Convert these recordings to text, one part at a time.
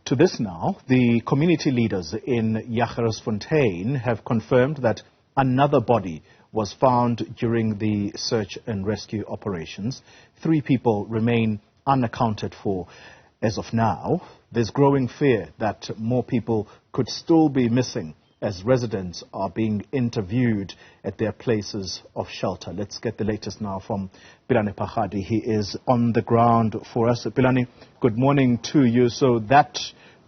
to this now, the community leaders in Jagersfontein have confirmed that another body was found during the search and rescue operations. 3 people remain unaccounted for as of now. There's growing fear that more people could still be missing as residents are being interviewed at their places of shelter. Let's get the latest now from Pelane Phakgadi. He is on the ground for us. Pelane, good morning to you. So that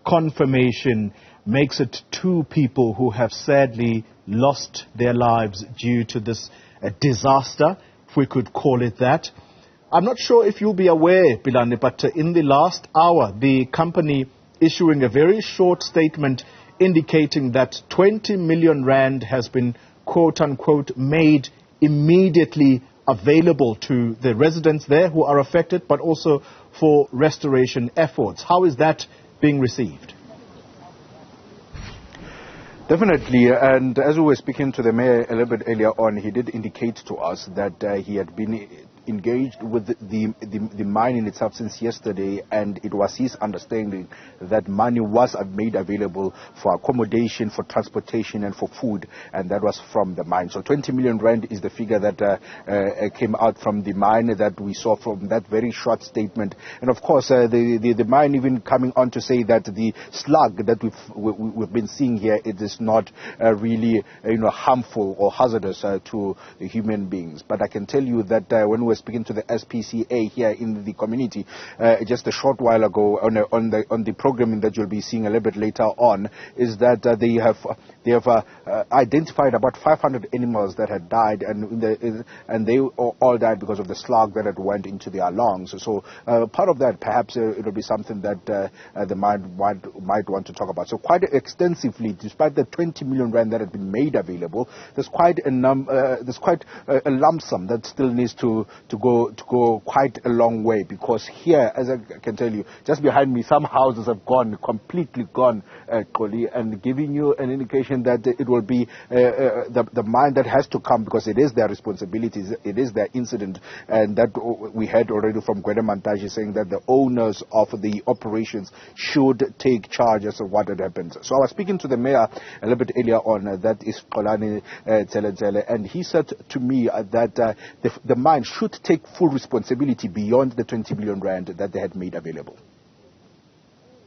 confirmation makes it 2 people who have sadly lost their lives due to this disaster, if we could call it that. I'm not sure if you'll be aware, Pelane, but in the last hour, the company issuing a very short statement indicating that 20 million rand has been, quote-unquote, made immediately available to the residents there who are affected, but also for restoration efforts. How is that being received? Definitely, and as we were speaking to the mayor a little bit earlier on, he did indicate to us that he had been engaged with the mine in itself since yesterday, and it was his understanding that money was made available for accommodation, for transportation and for food, and that was from the mine. So 20 million rand is the figure that came out from the mine that we saw from that very short statement. And of course the mine even coming on to say that the slug that we've been seeing here, it is not really harmful or hazardous to the human beings. But I can tell you that when we're speaking to the SPCA here in the community just a short while ago on the programming that you'll be seeing a little bit later on, is that they have identified about 500 animals that had died, and they all died because of the slug that had went into their lungs. So part of that, perhaps it'll be something that the mine might want to talk about. So quite extensively, despite the 20 million rand that had been made available, there's quite a lump sum that still needs to go quite a long way, because here, as I can tell you, just behind me, some houses have completely gone, and giving you an indication that it will be the mine that has to come, because it is their responsibility, it is their incident, and that we heard already from Gwede Mantaji saying that the owners of the operations should take charge as of what had happened. So I was speaking to the mayor a little bit earlier on, that is Pelane, and he said to me that the mine should take full responsibility beyond the 20 million rand that they had made available.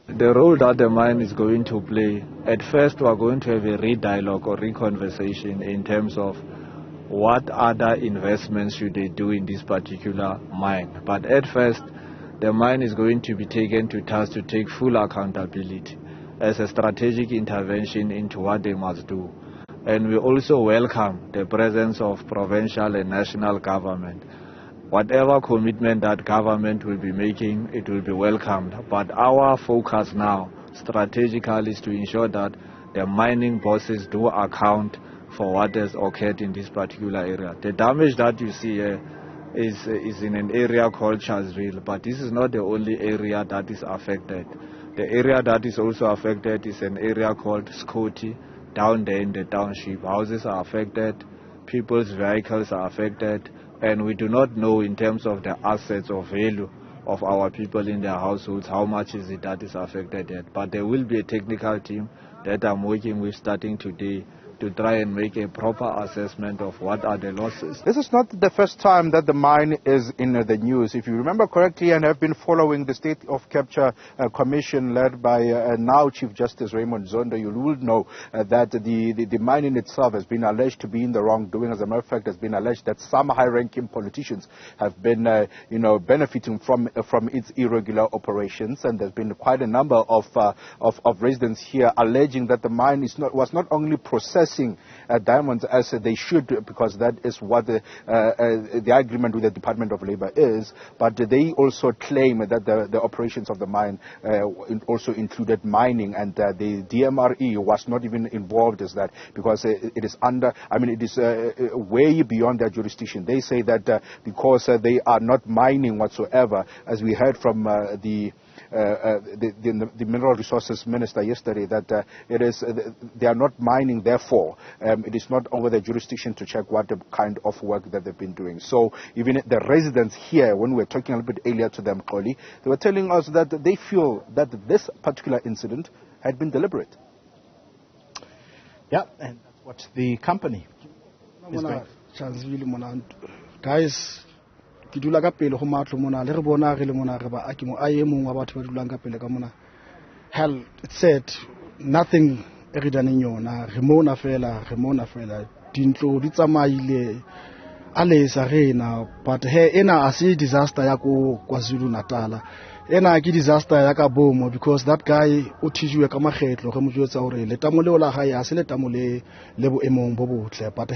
The role that the mine is going to play, at first we are going to have a re-dialogue or re-conversation in terms of what other investments should they do in this particular mine. But at first, the mine is going to be taken to task to take full accountability as a strategic intervention into what they must do. And we also welcome the presence of provincial and national government. Whatever commitment that government will be making, it will be welcomed. But our focus now, strategically, is to ensure that the mining bosses do account for what has occurred in this particular area. The damage that you see here is in an area called Charlesville, but this is not the only area that is affected. The area that is also affected is an area called Scotty, down there in the township. Houses are affected, people's vehicles are affected, and we do not know in terms of the assets or value of our people in their households, how much is it that is affected yet. But there will be a technical team that I'm working with starting today to try and make a proper assessment of what are the losses. This is not the first time that the mine is in the news. If you remember correctly and have been following the State of Capture Commission led by now Chief Justice Raymond Zondo, you will know that the mine in itself has been alleged to be in the wrongdoing. As a matter of fact, has been alleged that some high-ranking politicians have been benefiting from its irregular operations, and there's been quite a number of residents here alleging that the mine was not only processing diamonds as they should, because that is what the agreement with the Department of Labor is, but they also claim that the operations of the mine also included mining, and the DMRE was not even involved as that, because it is way beyond their jurisdiction. They say that because they are not mining whatsoever, as we heard from the the Mineral Resources Minister yesterday that they are not mining, therefore it is not over their jurisdiction to check what kind of work that they've been doing. So even the residents here, when we were talking a little bit earlier to them, Xoli, they were telling us that they feel that this particular incident had been deliberate. Yeah, and that's what the company is doing. Guys, ke dula ka pele go matlo mona le re bona re le mona re ba akimo a ye mong wa batho ba dulang ka pele ka mona. Hell, it said nothing e re daneng yona, re mona fela dintlo di tsamaile a le sa rena, but ena a se disaster ya ko KwaZulu Natal. Ena ke disaster ya ka bomo, because that guy o thijiwe ka makgetlo ge mo jwetsa hore letamo leo la gae a se letamo le boemong bo botle, but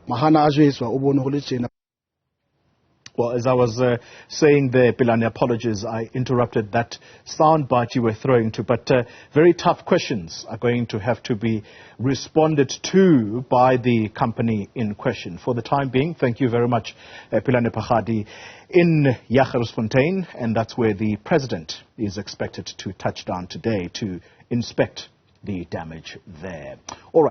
mahana a jwetswa o bone go le tjena. Well, as I was saying there, Pelane, apologies, I interrupted that soundbite you were throwing to, but very tough questions are going to have to be responded to by the company in question. For the time being, thank you very much, Pelane Phakgadi, in Jagersfontein, and that's where the President is expected to touch down today to inspect the damage there. All right.